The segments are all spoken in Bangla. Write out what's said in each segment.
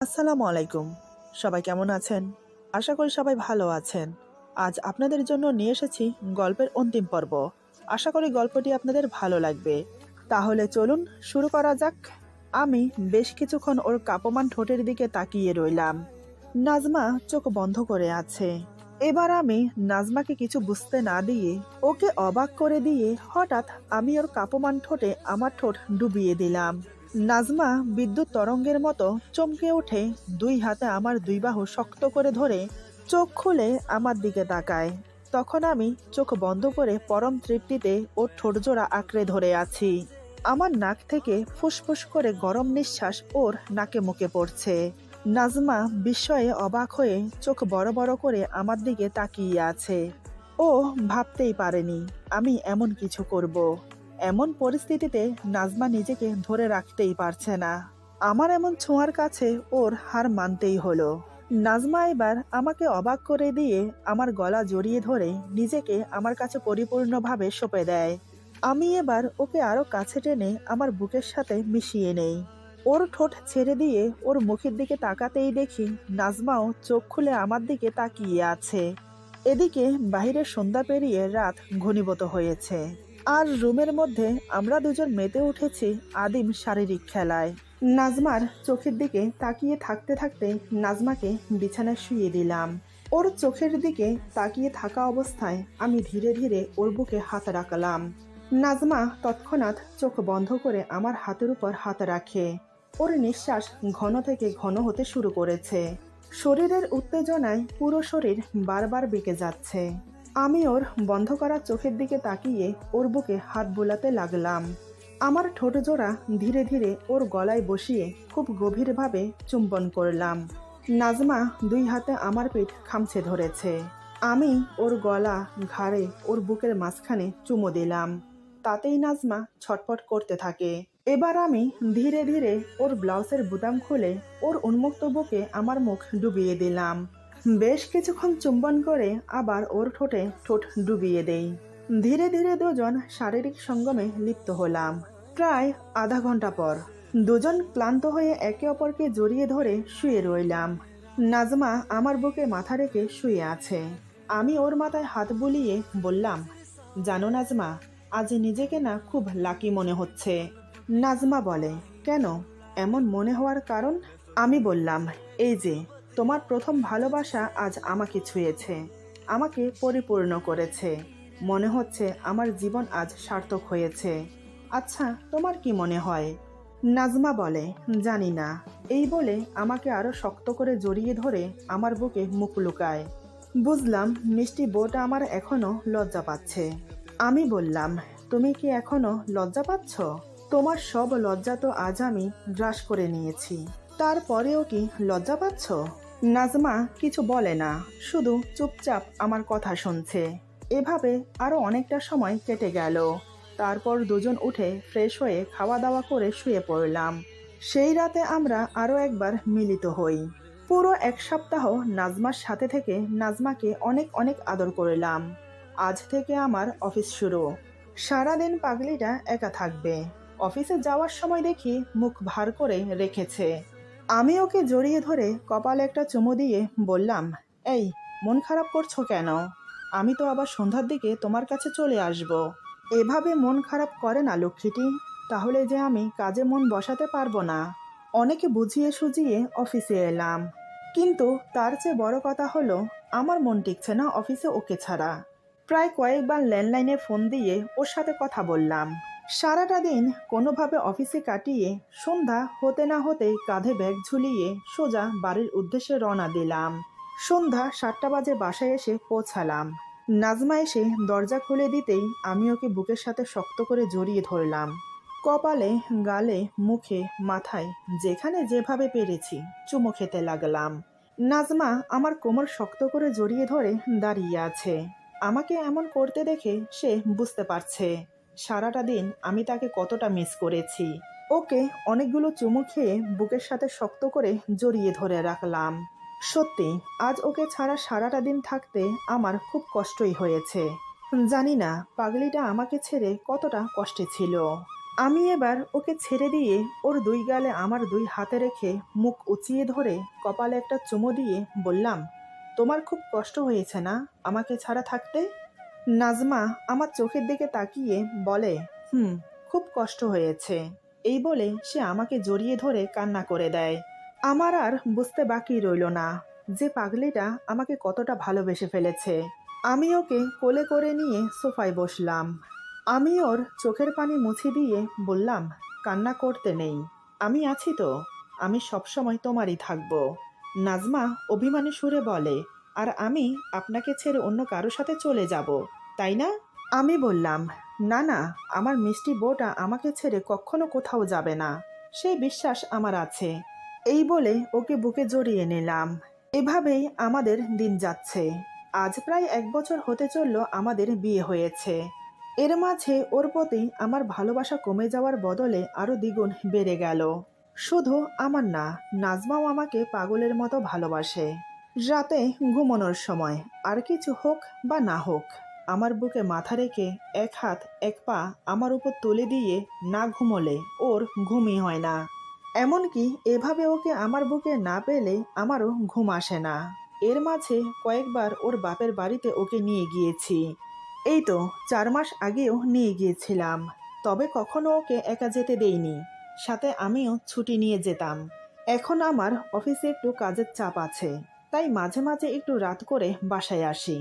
আসসালামু আলাইকুম। সবাই কেমন আছেন? আশা করি সবাই ভালো আছেন। আজ আপনাদের জন্য নিয়ে এসেছি গল্পের অন্তিম পর্ব। আশা করি গল্পটি আপনাদের ভালো লাগবে। তাহলে চলুন শুরু করা যাক। আমি বেশ কিছুক্ষণ ওর কাঁপমান ঠোঁটের দিকে তাকিয়ে রইলাম। নাজমা চোখ বন্ধ করে আছে। এবার আমি নাজমাকে কিছু বুঝতে না দিয়ে ওকে অবাক করে দিয়ে হঠাৎ আমি ওর কাঁপমান ঠোঁটে আমার ঠোঁট ডুবিয়ে দিলাম। নাজমা বিদ্যুৎ তরঙ্গের মতো চমকে উঠে দুই হাতে আমার দুই বাহু শক্ত করে ধরে চোখ খুলে আমার দিকে তাকায়। তখন আমি চোখ বন্ধ করে পরম তৃপ্তিতে ওর ঠোঁটজোড়া আঁকড়ে ধরে আছি। আমার নাক থেকে ফুসফুস করে গরম নিঃশ্বাস ওর নাকে মুখে পড়ছে। নাজমা বিস্ময়ে অবাক হয়ে চোখ বড় বড় করে আমার দিকে তাকিয়ে আছে। ও ভাবতেই পারেনি আমি এমন কিছু করব। এমন পরিস্থিতিতে নাজমা নিজেকে ধরে রাখতেই পারছে না। আমার এমন ছোঁয়ার কাছে ওর হার মানতেই হলো। নাজমা এবার আমাকে অবাক করে দিয়ে আমার গলা জড়িয়ে ধরে নিজেকে আমার কাছে পরিপূর্ণভাবে সঁপে দেয়। আমি এবার ওকে আরো কাছে টেনে আমার বুকের সাথে মিশিয়ে নেই। ওর ঠোঁট ছেড়ে দিয়ে ওর মুখের দিকে তাকাতেই দেখি নাজমাও চোখ খুলে আমার দিকে তাকিয়ে আছে। এদিকে বাইরে সন্ধ্যা পেরিয়ে রাত ঘনীভূত হয়েছে। আর রুমের মধ্যে আমরা দুজন মেতে উঠেছি আদিম শারীরিক খেলায়। নাজমার চোখের দিকে তাকিয়ে থাকতে থাকতে নাজমাকে বিছানায় শুইয়ে দিলাম। ওর চোখের দিকে তাকিয়ে থাকা অবস্থায় আমি ধীরে ধীরে ওর বুকে হাত রাখলাম। নাজমা তৎক্ষণাৎ চোখ বন্ধ করে আমার হাতের উপর হাত রাখে। ওর নিঃশ্বাস ঘন থেকে ঘন হতে শুরু করেছে। শরীরের উত্তেজনায় পুরো শরীর বারবার বেঁকে যাচ্ছে। আমি ওর বন্ধ করা চোখের দিকে তাকিয়ে ওর বুকে হাত বোলাতে লাগলাম। আমার ঠোঁট জোড়া ধীরে ধীরে ওর গলায় বসিয়ে খুব গভীরভাবে চুম্বন করলাম। নাজমা দুই হাতে আমার পিঠ খামছে ধরেছে। আমি ওর গলা, ঘাড়ে, ওর বুকের মাঝখানে চুমো দিলাম। তাতেই নাজমা ছটফট করতে থাকে। এবার আমি ধীরে ধীরে ওর ব্লাউজের বুতাম খুলে ওর উন্মুক্ত বুকে আমার মুখ ডুবিয়ে দিলাম। বেশ কিছুক্ষণ চুম্বন করে আবার ওর ঠোঁটে ঠোঁট ডুবিয়ে দেই। ধীরে ধীরে দুজন শারীরিক সঙ্গমে লিপ্ত হলাম। প্রায় আধা ঘন্টা পর দুজন ক্লান্ত হয়ে একে অপরকে জড়িয়ে ধরে শুয়ে রইলাম। নাজমা আমার বুকে মাথা রেখে শুয়ে আছে। আমি ওর মাথায় হাত বুলিয়ে বললাম, জানো নাজমা, আজ নিজেকে না খুব লাকি মনে হচ্ছে। নাজমা বলে, কেন, এমন মনে হওয়ার কারণ? আমি বললাম, এই যে তোমার প্রথম ভালোবাসা আজ আমাকে ছুঁয়েছে, আমাকে পরিপূর্ণ করেছে। মনে হচ্ছে আমার জীবন আজ সার্থক হয়েছে। আচ্ছা, তোমার কি মনে হয়? নাজমা বলে, জানি না। এই বলে আমাকে আরো শক্ত করে জড়িয়ে ধরে আমার বুকে মুখ লুকায়। বুঝলাম মিষ্টি বউটা আমার এখনো লজ্জা পাচ্ছে। আমি বললাম, তুমি কি এখনো লজ্জা পাচ্ছ? তোমার সব লজ্জা তো আজ আমি গ্রাস করে নিয়েছি, তারপরেও কি লজ্জা পাচ্ছ? নাজমা কিছু বলে না, শুধু চুপচাপ আমার কথা শুনছে। এভাবে আরো অনেকটা সময় কেটে গেল। তারপর দুজন উঠে ফ্রেশ হয়ে খাওয়া দাওয়া করে শুয়ে পড়লাম। সেই রাতে আমরা আরো একবার মিলিত হই। পুরো এক সপ্তাহ নাজমার সাথে থেকে নাজমাকে অনেক অনেক আদর করলাম। আজ থেকে আমার অফিস শুরু। সারাদিন পাগলিটা একা থাকবে। অফিসে যাওয়ার সময় দেখি মুখ ভার করে রেখেছে। আমি ওকে জড়িয়ে ধরে কপালে একটা চুমু দিয়ে বললাম, এই, মন খারাপ করছো কেন? আমি তো আবার সন্ধ্যার দিকে তোমার কাছে চলে আসব। এভাবে মন খারাপ করে না লক্ষ্মীটি, তাহলে যে আমি কাজে মন বসাতে পারবো না। অনেকে বুঝিয়ে সুঝিয়ে অফিসে এলাম, কিন্তু তার চেয়ে বড় কথা হলো আমার মন টিকছে না অফিসে ওকে ছাড়া। প্রায় কয়েকবার ল্যান্ডলাইনে ফোন দিয়ে ওর সাথে কথা বললাম। সারাটা দিন কোনোভাবে অফিসে কাটিয়ে সন্ধ্যা হতে না হতেই কাঁধে ব্যাগ ঝুলিয়ে সোজা বাড়ির উদ্দেশ্যে রওনা দিলাম। সন্ধ্যা 7টা বাজে বাসায় এসে পৌঁছালাম। নাজমা এসে দরজা খুলে দিতেই আমি ওকে বুকের সাথে শক্ত করে জড়িয়ে ধরলাম। কপালে, গালে, মুখে, মাথায় যেখানে যেভাবে পেরেছি চুমো খেতে লাগলাম। নাজমা আমার কোমর শক্ত করে জড়িয়ে ধরে দাঁড়িয়ে আছে। আমাকে এমন করতে দেখে সে বুঝতে পারছে সারাটা দিন আমি তাকে কতটা মিস করেছি। ওকে অনেকগুলো চুমু খেয়ে বুকের সাথে শক্ত করে জড়িয়ে ধরে রাখলাম। সত্যি আজ ওকে ছাড়া সারাটা দিন থাকতে আমার খুব কষ্টই হয়েছে। জানি না পাগলিটা আমাকে ছেড়ে কতটা কষ্টে ছিল। আমি এবার ওকে ছেড়ে দিয়ে ওর দুই গালে আমার দুই হাতে রেখে মুখ উঁচিয়ে ধরে কপালে একটা চুমু দিয়ে বললাম, তোমার খুব কষ্ট হয়েছে না আমাকে ছাড়া থাকতে? নাজমা আমার চোখের দিকে তাকিয়ে বলে, হুম, খুব কষ্ট হয়েছে। এই বলে সে আমাকে জড়িয়ে ধরে কান্না করে দেয়। আমার আর বুঝতে বাকি রইল না যে পাগলিটা আমাকে কতটা ভালোবেসে ফেলেছে। আমি ওকে কোলে করে নিয়ে সোফায় বসলাম। আমি ওর চোখের পানি মুছে দিয়ে বললাম, কান্না করতে নেই, আমি আছি তো, আমি সবসময় তোমারই থাকবো। নাজমা অভিমানী সুরে বলে, আর আমি আপনাকে ছেড়ে অন্য কারো সাথে চলে যাব, তাই না? আমি বললাম, না না, আমার মিষ্টি বউটা আমাকে ছেড়ে কখনো কোথাও যাবে না, সেই বিশ্বাস আমার আছে। এই বলে ওকে বুকে জড়িয়ে নিলাম। এভাবেই আমাদের দিন যাচ্ছে। আজ প্রায় 1 বছর হতে চলল আমাদের বিয়ে হয়েছে। এর মাঝে ওর প্রতি আমার ভালোবাসা কমে যাওয়ার বদলে আরো দ্বিগুণ বেড়ে গেল। শুধু আমার না, নাজমাও আমাকে পাগলের মতো ভালোবাসে। রাতে ঘুমানোর সময় আর কিছু হোক বা না হোক, আমার বুকে মাথা রেখে এক হাত এক পা আমার উপর তুলে দিয়ে না ঘুমোলে ওর ঘুমই হয় না। এমনকি এভাবে ওকে আমার বুকে না পেলে আমারও ঘুম আসে না। এর মাঝে কয়েকবার ওর বাপের বাড়িতে ওকে নিয়ে গিয়েছি। এই তো 4 মাস আগেও নিয়ে গিয়েছিলাম, তবে কখনো ওকে একা যেতে দেইনি, সাথে আমিও ছুটি নিয়ে যেতাম। এখন আমার অফিসে একটু কাজের চাপ আছে, তাই মাঝে মাঝে একটু রাত করে বাসায় আসি।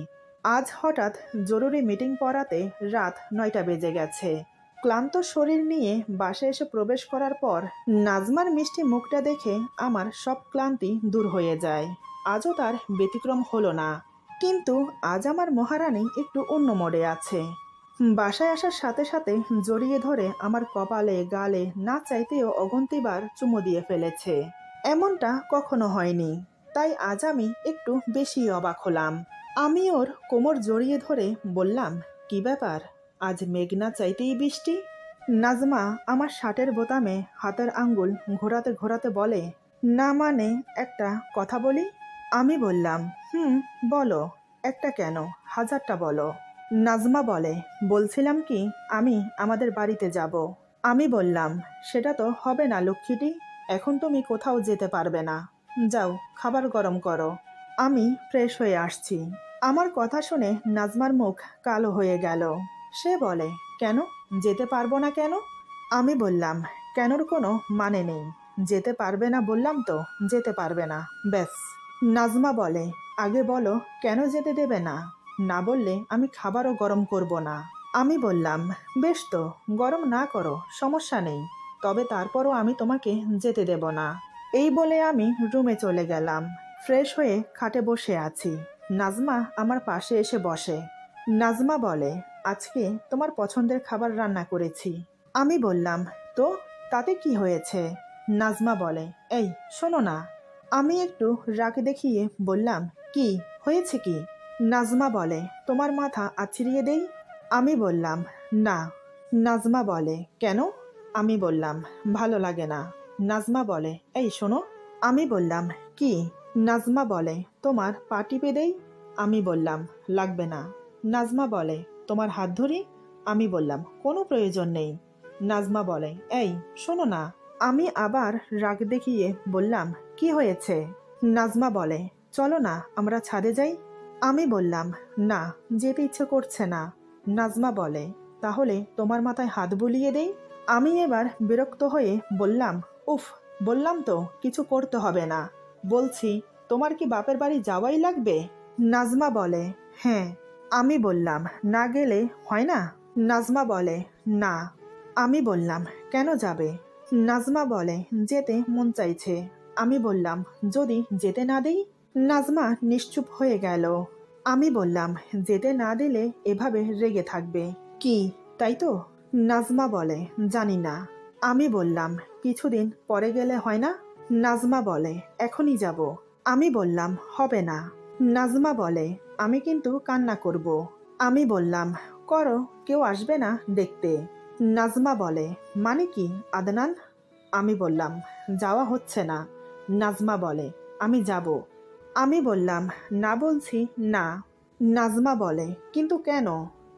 আজ হঠাৎ জরুরি মিটিং পড়াতে রাত 9টা বেজে গেছে। ক্লান্ত শরীর নিয়ে বাসায় এসে প্রবেশ করার পর নাজমার মিষ্টি মুখটা দেখে আমার সব ক্লান্তি দূর হয়ে যায়। আজও তার ব্যতিক্রম হলো না। কিন্তু আজ আমার মহারানী একটু অন্য মোডে আছে। বাসায় আসার সাথে সাথে জড়িয়ে ধরে আমার কপালে গালে না চাইতেও অগন্তিবার চুমু দিয়ে ফেলেছে। এমনটা কখনো হয়নি, তাই আজ আমি একটু বেশি অবাক হলাম। আমি ওর কোমর জড়িয়ে ধরে বললাম, কি ব্যাপার, আজ মেঘ না চাইতেই বৃষ্টি? নাজমা আমার শার্টের বোতামে হাতের আঙ্গুল ঘোরাতে ঘোরাতে বলে, না মানে একটা কথা বলি। আমি বললাম, হুম, বলো। একটা কেন, হাজারটা বলো। নাজমা বলে, বলছিলাম কি, আমি আমাদের বাড়িতে যাব। আমি বললাম, সেটা তো হবে না লক্ষ্মীটি, এখন তুমি কোথাও যেতে পারবে না, যাও খাবার গরম করো, আমি ফ্রেশ হয়ে আসছি। আমার কথা শুনে নাজমার মুখ কালো হয়ে গেল। সে বলে, কেন, যেতে পারবো না কেন? আমি বললাম, কেনর কোনো মানে নেই, যেতে পারবে না বললাম তো, যেতে পারবে না, ব্যাস। নাজমা বলে, আগে বলো কেন যেতে দেবে না, না বললে আমি খাবারও গরম করব না। আমি বললাম, বেশ তো, গরম না করো, সমস্যা নেই, তবে তারপরও আমি তোমাকে যেতে দেব না। এই বলে আমি রুমে চলে গেলাম। ফ্রেশ হয়ে খাটে বসে আছি। নাজমা আমার পাশে এসে বসে। নাজমা বলে, আজকে তোমার পছন্দের খাবার রান্না করেছি। আমি বললাম, তো তাতে কি হয়েছে? নাজমা বলে, এই শোনো না। আমি একটু রাগ দেখিয়ে বললাম, কি হয়েছে কি? নাজমা বলে, তোমার মাথা আছড়িয়ে দেই? আমি বললাম, না। নাজমা বলে, কেন? আমি বললাম, ভালো লাগে না। নাজমা বলে, এই শোনো। আমি বললাম, কি? নাজমা বলে, তোমার পা টিপে দেই? আমি বললাম, লাগবে না। নাজমা বলে, তোমার হাত ধরি? আমি বললাম, কোনো প্রয়োজন নেই। নাজমা বলে, এই শোনো না। আমি আবার রাগ দেখিয়ে বললাম, কি হয়েছে? নাজমা বলে, চলো না আমরা ছাদে যাই। আমি বললাম, না, যেতে ইচ্ছে করছে না। নাজমা বলে, তাহলে তোমার মাথায় হাত বুলিয়ে দেই? আমি এবার বিরক্ত হয়ে বললাম, উফ, বললাম তো কিছু করতে হবে না, বলছি তোমার কি বাপের বাড়ি যাওয়াই লাগবে? নাজমা বলে, হ্যাঁ। আমি বললাম, না গেলে হয় না? নাজমা বলে, না। আমি বললাম, কেন যাবে? নাজমা বলে, যেতে মন চাইছে। আমি বললাম, যদি যেতে না দেই? নাজমা নিশ্চুপ হয়ে গেল। আমি বললাম, যেতে না দিলে এভাবে রেগে থাকবে কি, তাই তো? নাজমা বলে, জানি না। আমি বললাম, কিছুদিন পরে গেলে হয় না? নাজমা বলে, এখনই যাব। আমি বললাম, হবে না। নাজমা বলে, আমি কিন্তু কান্না করব। আমি বললাম, করো, কেউ আসবে না দেখতে। নাজমা বলে, মানে কি আদনান? আমি বললাম, যাওয়া হচ্ছে না। নাজমা বলে, আমি যাব। আমি বললাম, না বলছি না। নাজমা বলে, কিন্তু কেন?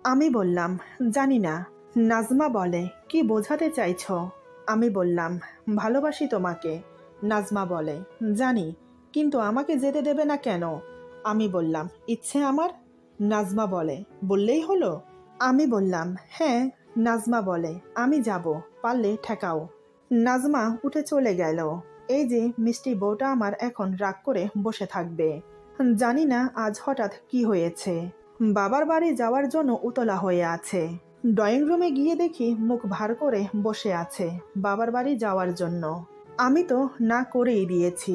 আমি বললাম, জানি না। নাজমা বলে, কি বোঝাতে চাইছো? আমি বললাম, ভালোবাসি তোমাকে। নাজমা বলে, জানি, কিন্তু আমাকে যেতে দেবে না কেন? আমি বললাম, ইচ্ছে আমার। নাজমা বলে, বললেই হলো। আমি বললাম, হ্যাঁ। নাজমা বলে, আমি যাব, পারলে ঠেকাও। নাজমা উঠে চলে গেল। এই যে মিষ্টি বউটা আমার এখন রাগ করে বসে থাকবে। জানি না আজ হঠাৎ কি হয়েছে। বাবার বাড়ি যাওয়ার জন্য উতলা হয়ে আছে। ড্রয়িং রুমে গিয়ে দেখি মুখ ভার করে বসে আছে বাবার বাড়ি যাওয়ার জন্য। আমি তো না করেই দিয়েছি।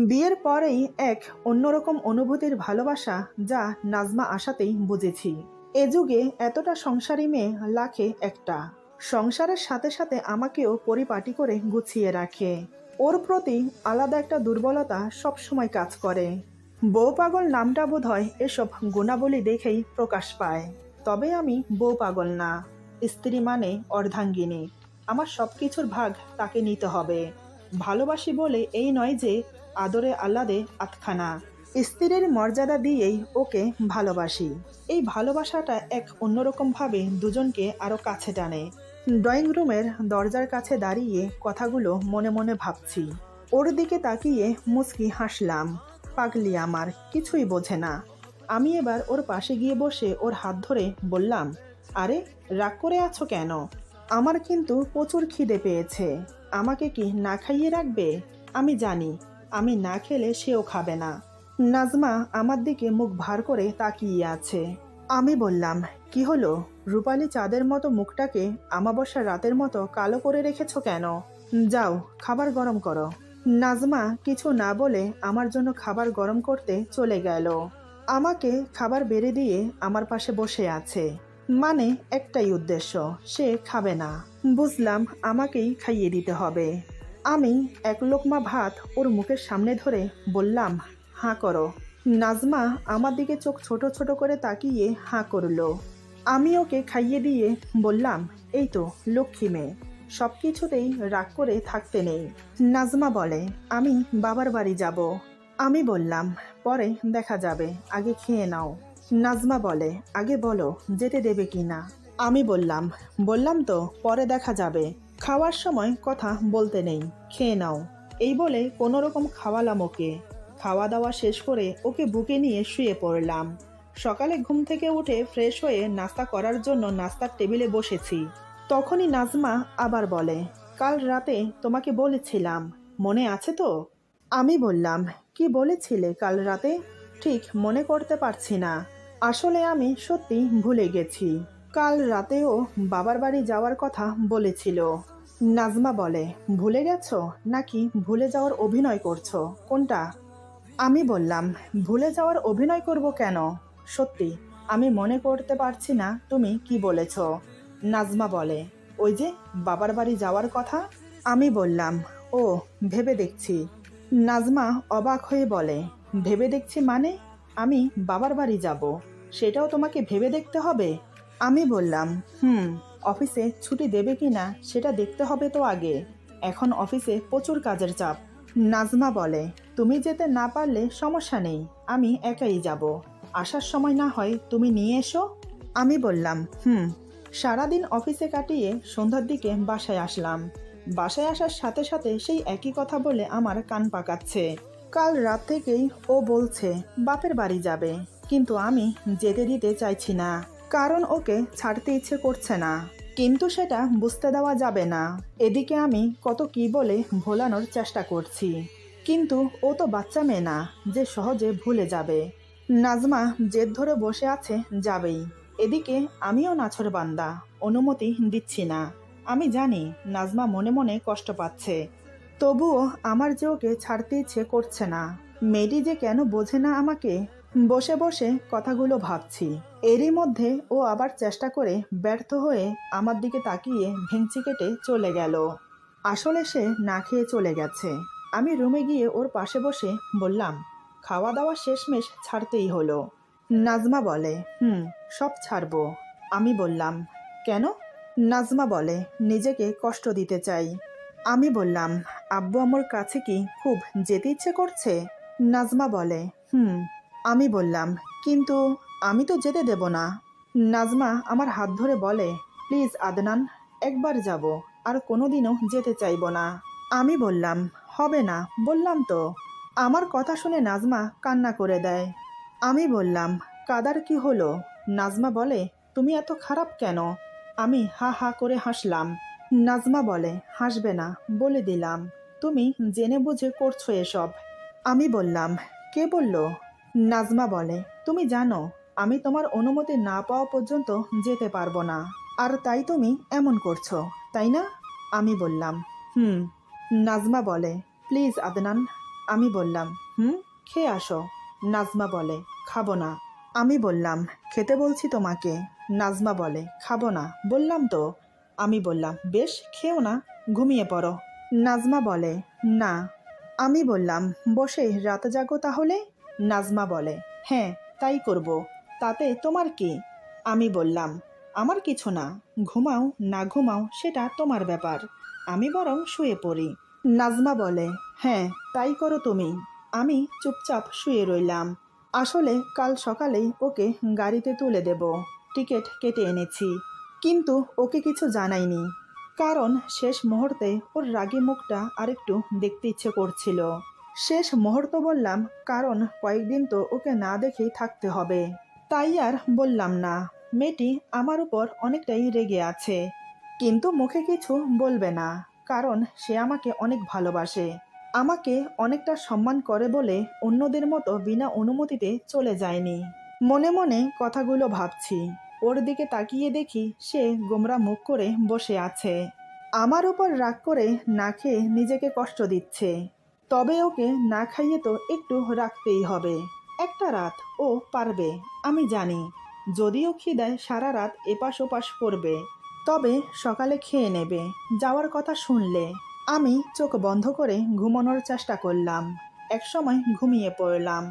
বিয়ের পরেই এক অন্যরকম অনুভূতির ভালোবাসা, যা নাজমা আসাতেই বুঝেছি। এ যুগে এতটা সংসারী মেয়ে লাখে একটা। সংসারের সাথে সাথে আমাকেও পরিপাটি করে গুছিয়ে রাখে। ওর প্রতি আলাদা একটা দুর্বলতা সবসময় কাজ করে। বউ পাগল নামটা বোধহয় এসব গুণাবলী দেখেই প্রকাশ পায়। তবে আমি বউ পাগল না। স্ত্রী মানে অর্ধাঙ্গিনী। আমার সবকিছুর ভাগ তাকে নিতে হবে। ভালোবাসি বলে এই নয় যে আদরে আহ্লাদে আতখানা। স্ত্রীর মর্যাদা দিয়েই ওকে ভালোবাসি। এই ভালোবাসাটা এক অন্যরকম ভাবে দুজনকে আরো কাছে টানে। ড্রয়িং রুমের দরজার কাছে দাঁড়িয়ে কথাগুলো মনে মনে ভাবছি। ওর দিকে তাকিয়ে মুচকি হাসলাম। পাগলি আমার, কিছুই বোঝে না। আমি এবার ওর পাশে গিয়ে বসে ওর হাত ধরে বললাম, আরে, রাগ করে আছো কেন? আমার কিন্তু প্রচুর খিদে পেয়েছে। আমাকে কি না খাইয়ে রাখবে? আমি জানি আমি না খেলে সেও খাবে না। নাজমা আমার দিকে মুখ ভার করে তাকিয়ে আছে। আমি বললাম, কি হলো? রূপালি চাঁদের মতো মুখটাকে আমাবস্যার রাতের মতো কালো করে রেখেছো কেন? যাও, খাবার গরম করো। নাজমা কিছু না বলে আমার জন্য খাবার গরম করতে চলে গেল। আমাকে খাবার বেড়ে দিয়ে আমার পাশে বসে আছে। মানে একটাই উদ্দেশ্য, সে খাবে না। বুঝলাম আমাকেই খাইয়ে দিতে হবে। আমি এক লোকমা ভাত ওর মুখের সামনে ধরে বললাম, হাঁ করো। নাজমা আমার দিকে চোখ ছোট ছোট করে তাকিয়ে হাঁ করলো। আমি ওকে খাইয়ে দিয়ে বললাম, এই তো লক্ষ্মী মেয়ে, সব কিছুতেই রাগ করে থাকতে নেই। নাজমা বলে, আমি বাবার বাড়ি যাব। আমি বললাম, পরে দেখা যাবে, আগে খেয়ে নাও। নাজমা বলে, আগে বলো যেতে দেবে কি না। আমি বললাম তো পরে দেখা যাবে, খাওয়ার সময় কথা বলতে নেই, খেয়ে নাও। এই বলে কোনো রকম খাওয়ালাম ওকে। খাওয়া দাওয়া শেষ করে ওকে বুকে নিয়ে শুয়ে পড়লাম। সকালে ঘুম থেকে উঠে ফ্রেশ হয়ে নাস্তা করার জন্য নাস্তার টেবিলে বসেছি। তখনই নাজমা আবার বলে, কাল রাতে তোমাকে বলেছিলাম, মনে আছে তো? আমি বললাম, কি বলেছিলে কাল রাতে? ঠিক মনে করতে পারছি না। আসলে আমি সত্যি ভুলে গেছি। কাল রাতেও বাবার বাড়ি যাওয়ার কথা বলেছিল। নাজমা বলে, ভুলে গেছো নাকি ভুলে যাওয়ার অভিনয় করছো, কোনটা? আমি বললাম, ভুলে যাওয়ার অভিনয় করব কেন? সত্যি আমি মনে করতে পারছি না তুমি কি বলেছ। নাজমা বলে, ওই যে বাবার বাড়ি যাওয়ার কথা। আমি বললাম, ও, ভেবে দেখছি। নাজমা অবাক হয়ে বলে, ভেবে দেখছি মানে? আমি বাবার বাড়ি যাব, সেটাও তোমাকে ভেবে দেখতে হবে? আমি বললাম, অফিসে ছুটি দেবে কিনা সেটা দেখতে হবে তো আগে। এখন অফিসে প্রচুর কাজের চাপ। নাজমা বলে, তুমি যেতে না পারলে সমস্যা নেই, আমি একাই যাব। আসার সময় না হয় তুমি নিয়ে এসো। আমি বললাম, সারাদিন অফিসে কাটিয়ে সন্ধ্যার দিকে বাসায় আসলাম। বাসায় আসার সাথে সাথে সেই একই কথা বলে আমার কান পাকাচ্ছে। কাল রাত থেকেই ও বলছে বাপের বাড়ি যাবে, কিন্তু আমি যেতে দিতে চাইছি না, কারণ ওকে ছাড়তে ইচ্ছে করছে না। কিন্তু সেটা বুঝতে দেওয়া যাবে না। এদিকে আমি কত কি বলে ভোলানোর চেষ্টা করছি, কিন্তু ও তো বাচ্চা মেয়ে না যে সহজে ভুলে যাবে। নাজমা জেদ ধরে বসে আছে যাবেই। এদিকে আমিও নাছোড়বান্দা, অনুমতি দিচ্ছি না। আমি জানি নাজমা মনে মনে কষ্ট পাচ্ছে, তবুও আমার যে ওকে ছাড়তে ইচ্ছে করছে না। মেয়েটি যে কেন বোঝে না আমাকে। বসে বসে কথাগুলো ভাবছি। এরই মধ্যে ও আবার চেষ্টা করে ব্যর্থ হয়ে আমার দিকে তাকিয়ে ভেঙচি কেটে চলে গেল। আসলে সে না খেয়ে চলে গেছে। আমি রুমে গিয়ে ওর পাশে বসে বললাম, খাওয়া দাওয়া শেষমেশ ছাড়তেই হলো। নাজমা বলে, সব ছাড়বো। আমি বললাম, কেন? নাজমা বলে, নিজেকে কষ্ট দিতে চাই। আমি বললাম, আব্বু আম্মুর কাছে কি খুব যেতে ইচ্ছে করছে? নাজমা বলে, আমি বললাম, কিন্তু আমি তো যেতে দেব না। নাজমা আমার হাত ধরে বলে, প্লিজ আদনান, একবার যাব, আর কোনোদিনও যেতে চাইবো না। আমি বললাম, হবে না, বললাম তো। আমার কথা শুনে নাজমা কান্না করে দেয়। আমি বললাম, কাদার কি হলো? নাজমা বলে, তুমি এত খারাপ কেন? আমি হা হা করে হাসলাম। নাজমা বলে, হাসবে না, বলে দিলাম। তুমি জেনে বুঝে করছো এসব। আমি বললাম, কে বলল? নাজমা বলে, তুমি জানো আমি তোমার অনুমতি না পাওয়া পর্যন্ত যেতে পারবো না, আর তাই তুমি এমন করছো, তাই না? আমি বললাম, হুম। নাজমা বলে, প্লিজ আদনান। আমি বললাম, হুম, খেয়ে আসো। নাজমা বলে, খাবো না। আমি বললাম, খেতে বলছি তোমাকে। নাজমা বলে, খাবো না, বললাম তো। আমি বললাম, বেশ, খেও না, ঘুমিয়ে পড়ো। নাজমা বলে, না। আমি বললাম, বসে রাত জাগো তাহলে। নাজমা বলে, হ্যাঁ, তাই করব, তাতে তোমার কি? আমি বললাম, আমার কিছু না, ঘুমাও না ঘুমাও সেটা তোমার ব্যাপার, আমি বরং শুয়ে পড়ি। নাজমা বলে, হ্যাঁ, তাই করো তুমি। আমি চুপচাপ শুয়ে রইলাম। আসলে কাল সকালেই ওকে গাড়িতে তুলে দেব, টিকিট কেটে এনেছি, কিন্তু ওকে কিছু জানাইনি, কারণ শেষ মুহূর্তে ওর রাগী মুখটা আরেকটু দেখতে ইচ্ছে করছিল। শেষ মুহূর্ত বললাম, কারণ কয়েকদিন তো ওকে না দেখেই থাকতে হবে, তাই আর বললাম না। মেয়েটি আমার উপর অনেকটাই রেগে আছে, কিন্তু মুখে কিছু বলবে না, কারণ সে আমাকে অনেক ভালোবাসে, আমাকে অনেকটা সম্মান করে বলে অন্যদের মতো বিনা অনুমতিতে চলে যায়নি। মনে মনে কথাগুলো ভাবছি, ওর দিকে তাকিয়ে দেখি সে গোমরা মুখ করে বসে আছে, আমার উপর রাগ করে না খেয়ে নিজেকে কষ্ট দিচ্ছে। তবে ওকে না খাইয়ে তো একটু রাখতেই হবে, একটা রাত ও পারবে, আমি জানি। যদিও খিদায় সারা রাত এপাশ ওপাশ করবে, তবে সকালে খেয়ে নেবে যাওয়ার কথা শুনলে। আমি চোখ বন্ধ করে ঘুমানোর চেষ্টা করলাম, একসময় ঘুমিয়ে পড়লাম।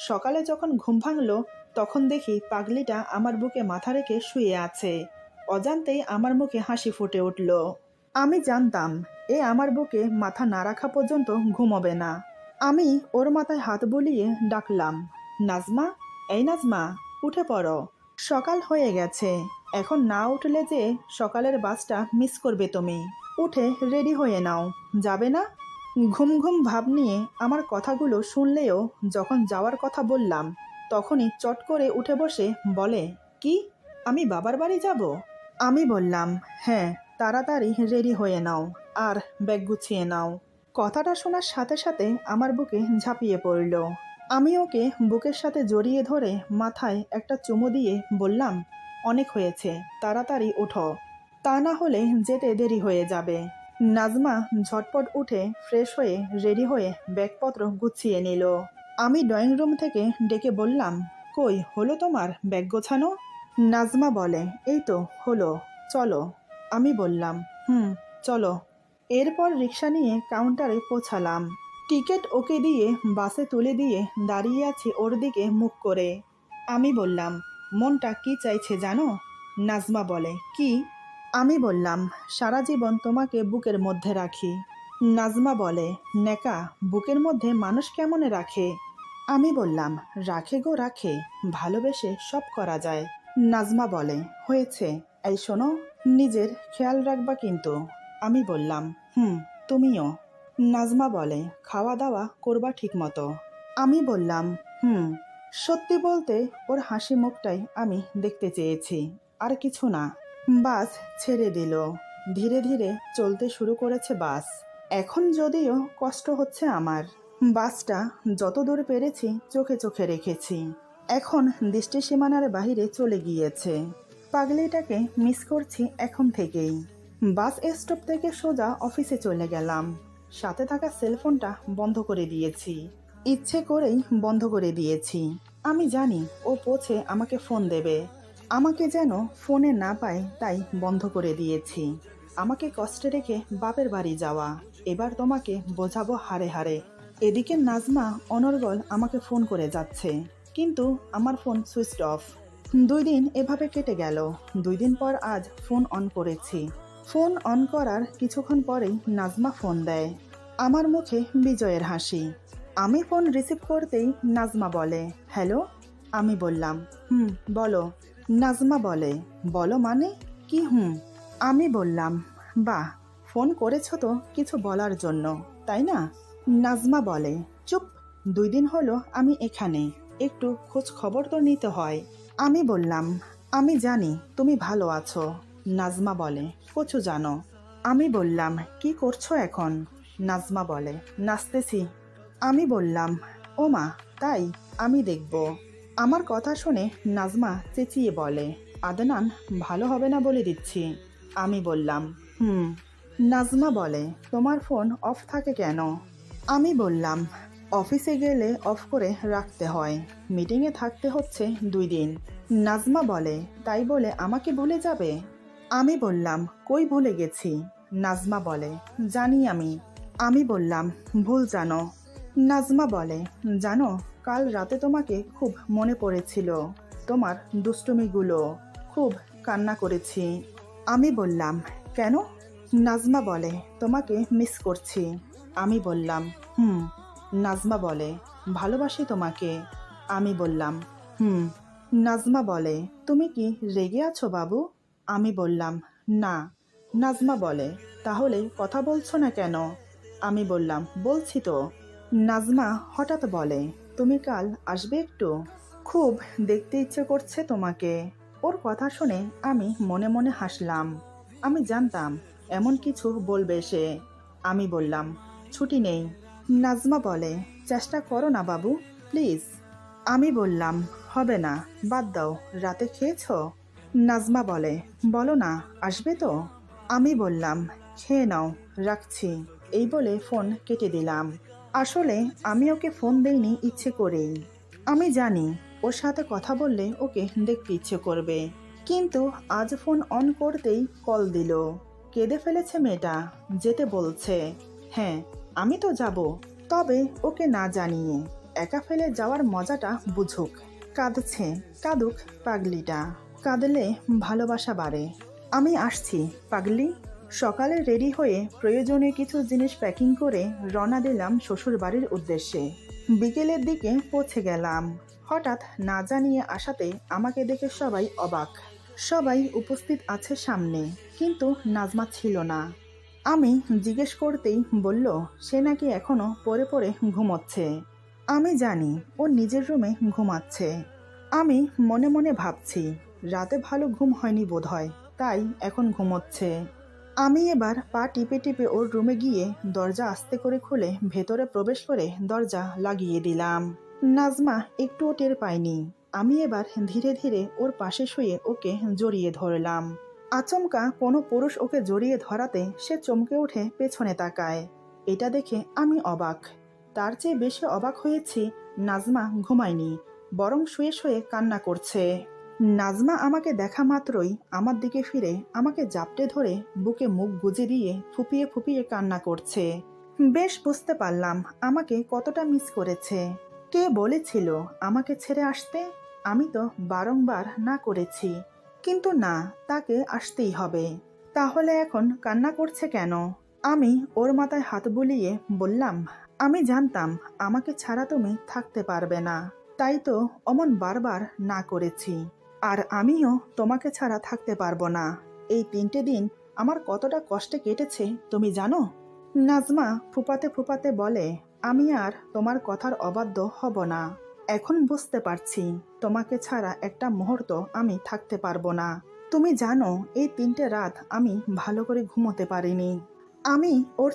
সকালে যখন ঘুম ভাঙলো, তখন দেখি পাগলিটা আমার বুকে মাথা রেখে শুয়ে আছে। অজান্তেই আমার মুখে হাসি ফুটে উঠল। আমি জানতাম এ আমার বুকে মাথা না রাখা পর্যন্ত ঘুমোবে না। আমি ওর মাথায় হাত বুলিয়ে ডাকলাম, নাজমা, এই নাজমা, উঠে পড়ো, সকাল হয়ে গেছে, এখন না উঠলে যে সকালের বাসটা মিস করবে তুমি, উঠে রেডি হয়ে নাও, যাবে না? ঘুম ঘুম ভাব নিয়ে আমার কথাগুলো শুনলেও যখন যাওয়ার কথা বললাম, তখনই চট করে উঠে বসে বলে, কি, আমি বাবার বাড়ি যাব? আমি বললাম, হ্যাঁ, তাড়াতাড়ি রেডি হয়ে নাও, আর ব্যাগ গুছিয়ে নাও। কথাটা শোনার সাথে সাথে আমার বুকে ঝাঁপিয়ে পড়ল। আমি ওকে বুকের সাথে জড়িয়ে ধরে মাথায় একটা চুমু দিয়ে বললাম, অনেক হয়েছে, তাড়াতাড়ি ওঠো, তা না হলে যেতে দেরি হয়ে যাবে। নাজমা ঝটপট উঠে ফ্রেশ হয়ে রেডি হয়ে ব্যাগপত্র গুছিয়ে নিল। আমি ড্রয়িং রুম থেকে ডেকে বললাম, কই হলো তোমার ব্যাগ গোছানো? নাজমা বলে, এই তো হলো, চলো। আমি বললাম, হুম, চলো। এরপর রিক্সা নিয়ে কাউন্টারে পৌঁছালাম। টিকিট ওকে দিয়ে বাসে তুলে দিয়ে দাঁড়িয়ে আছি ওর দিকে মুখ করে। আমি বললাম, মনটা কি চাইছে জানো? নাজমা বলে, কি? আমি বললাম, সারা জীবন তোমাকে বুকের মধ্যে রাখি। নাজমা বলে, নেকা, বুকের মধ্যে মানুষ কেমনে রাখে? আমি বললাম, রাখে গো রাখে, ভালোবেসে সব করা যায়। নাজমা বলে, হয়েছে, এই শোনো, নিজের খেয়াল রাখবা কিন্তু। আমি বললাম, হুম, তুমিও। নাজমা বলে, খাওয়া দাওয়া করবা ঠিক মতো। আমি বললাম, হুম। সত্যি বলতে ওর হাসি মুখটাই আমি দেখতে চেয়েছি, আর কিছু না। বাস ছেড়ে দিল, ধীরে ধীরে চলতে শুরু করেছে বাস। এখন যদিও কষ্ট হচ্ছে আমার, বাসটা যত দূর পেরেছি চোখে চোখে রেখেছি, এখন দৃষ্টি সীমানার বাহিরে চলে গিয়েছে। পাগলিটাকে মিস করছি এখন থেকেই। বাস স্টপ থেকে সোজা অফিসে চলে গেলাম। সাথে থাকা সেলফোনটা বন্ধ করে দিয়েছি, ইচ্ছে করেই বন্ধ করে দিয়েছি। আমি জানি ও পৌঁছে আমাকে ফোন দেবে, আমাকে যেন ফোনে না পায় তাই বন্ধ করে দিয়েছি। আমাকে কষ্টে রেখে বাপের বাড়ি যাওয়া, এবার তোমাকে বোঝাবো হারে হারে। এদিকে নাজমা অনর্গল আমাকে ফোন করে যাচ্ছে, কিন্তু আমার ফোন সুইচ অফ। 2 দিন এভাবে কেটে গেল। 2 দিন পর আজ ফোন অন করেছি। ফোন অন করার কিছুক্ষণ পরেই নাজমা ফোন দেয়। আমার মুখে বিজয়ের হাসি। আমি ফোন রিসিভ করতেই নাজমা বলে, হ্যালো। আমি বললাম, হুম, বলো। নাজমা বলে, বলো মানে? কি হুম? আমি বললাম, বাহ, ফোন করেছো তো কিছু বলার জন্য, তাই না? নাজমা বলে, চুপ, 2 দিন হলো আমি এখানে, একটু খোঁজ খবর তো নিতে হয়। আমি বললাম, আমি জানি তুমি ভালো আছো। নাজমা বলে, কচু জানো। আমি বললাম, কি করছো এখন? নাজমা বলে, নাচতেছি। আমি বললাম, ও মা, তাই? আমি দেখব। আমার কথা শুনে নাজমা চেঁচিয়ে বলে, আদনান, ভালো হবে না বলে দিচ্ছি। আমি বললাম, হুম। নাজমা বলে, তোমার ফোন অফ থাকে কেন? আমি বললাম, অফিসে গেলে অফ করে রাখতে হয়, মিটিংয়ে থাকতে হচ্ছে 2 দিন। নাজমা বলে, তাই বলে আমাকে ভুলে যাবে? আমি বললাম, কই ভুলে গেছি? নাজমা বলে, জানি আমি। আমি বললাম, ভুল জানো। নাজমা বলে, জানো, কাল রাতে তোমাকে খুব মনে পড়েছিল, তোমার দুষ্টুমিগুলো, খুব কান্না করেছি। আমি বললাম, কেন? নাজমা বলে, তোমাকে মিস করছি। আমি বললাম, হুম। নাজমা বলে, ভালোবাসি তোমাকে। আমি বললাম, হুম। নাজমা বলে, তুমি কি রেগে আছো বাবু? আমি বললাম, না। নাজমা বলে, তাহলে কথা বলছো না কেন? আমি বললাম, বলছি তো। নাজমা হঠাৎ বলে, তুমি কাল আসবে একটু? খুব দেখতে ইচ্ছে করছে তোমাকে। ওর কথা শুনে আমি মনে মনে হাসলাম। আমি জানতাম এমন কিছু বলবে সে। আমি বললাম, ছুটি নেই। নাজমা বলে, চেষ্টা করো না বাবু, প্লিজ। আমি বললাম, হবে না, বাদ দাও, রাতে খেয়েছো? নাজমা বলে, বলো না, আসবে তো? আমি বললাম, খেয়ে নাও, রাখছি। এই বলে ফোন কেটে দিলাম। আসলে আমি ওকে ফোন দেইনি ইচ্ছে করেই। আমি জানি ওর সাথে কথা বললে ওকে দেখতে ইচ্ছে করবে, কিন্তু আজ ফোন অন করতেই কল দিল। কেঁদে ফেলেছে মেয়েটা, যেতে বলছে। হ্যাঁ, আমি তো যাব, তবে ওকে না জানিয়ে একা ফেলে যাওয়ার মজাটা বুঝুক। কাঁদছে, কাঁদুক পাগলিটা, কাঁদলে ভালোবাসা বাড়ে। আমি আসছি পাগলি। সকালে রেডি হয়ে প্রয়োজনীয় কিছু জিনিস প্যাকিং করে রওনা দিলাম শ্বশুর বাড়ির উদ্দেশ্যে। বিকেলের দিকে পৌঁছে গেলাম। হঠাৎ না জানিয়ে আসাতে আমাকে দেখে সবাই অবাক। সবাই উপস্থিত আছে সামনে, কিন্তু নাজমা ছিল না। আমি জিজ্ঞেস করতেই বলল, সে নাকি এখনো পড়ে পড়ে ঘুমোচ্ছে। আমি জানি ও নিজের রুমে ঘুমাচ্ছে। আমি মনে মনে ভাবছি, রাতে ভালো ঘুম হয়নি বোধহয়, তাই এখন ঘুমোচ্ছে। আমি এবার পা টিপে টিপে ওর রুমে গিয়ে দরজা আস্তে করে খুলে ভেতরে প্রবেশ করে দরজা লাগিয়ে দিলাম। নাজমা একটুও টের পায়নি। আমি এবার ধীরে ধীরে ওর পাশে শুয়ে ওকে জড়িয়ে ধরলাম। আচমকা কোনো পুরুষ ওকে জড়িয়ে ধরাতে সে চমকে উঠে পেছনে তাকায়। এটা দেখে আমি অবাক। তার চেয়ে বেশি অবাক হয়েছি, নাজমা ঘুমায়নি, বরং শুয়ে শুয়ে কান্না করছে। নাজমা আমাকে দেখা মাত্রই আমার দিকে ফিরে আমাকে জাপটে ধরে বুকে মুখ গুজে দিয়ে ফুপিয়ে ফুপিয়ে কান্না করছে। বেশ বুঝতে পারলাম আমাকে কতটা মিস করেছে। কে বলেছিল আমাকে ছেড়ে আসতে? আমি তো বারংবার না করেছি, কিন্তু না, তাকে আসতেই হবে। তাহলে এখন কান্না করছে কেন? আমি ওর মাথায় হাত বুলিয়ে বললাম, আমি জানতাম আমাকে ছাড়া তুমি থাকতে পারবে না, তাই তো অমন বারবার না করেছি। আর আমিও তোমাকে ছাড়া থাকতে পারবো না। এই 3টে দিন আমার কতটা কষ্টে কেটেছে তুমি জানো? নাজমা ফুপাতে ফুপাতে বলে, আমি আর তোমার কথার অবাধ্য হব না। এখন বুঝতে পারছি তোমাকে ছাড়া একটা মুহূর্ত আমি থাকতে পারবো না। তুমি জানো এই 3টে রাত আমি ভালো করে ঘুমোতে পারিনি। আমি ওর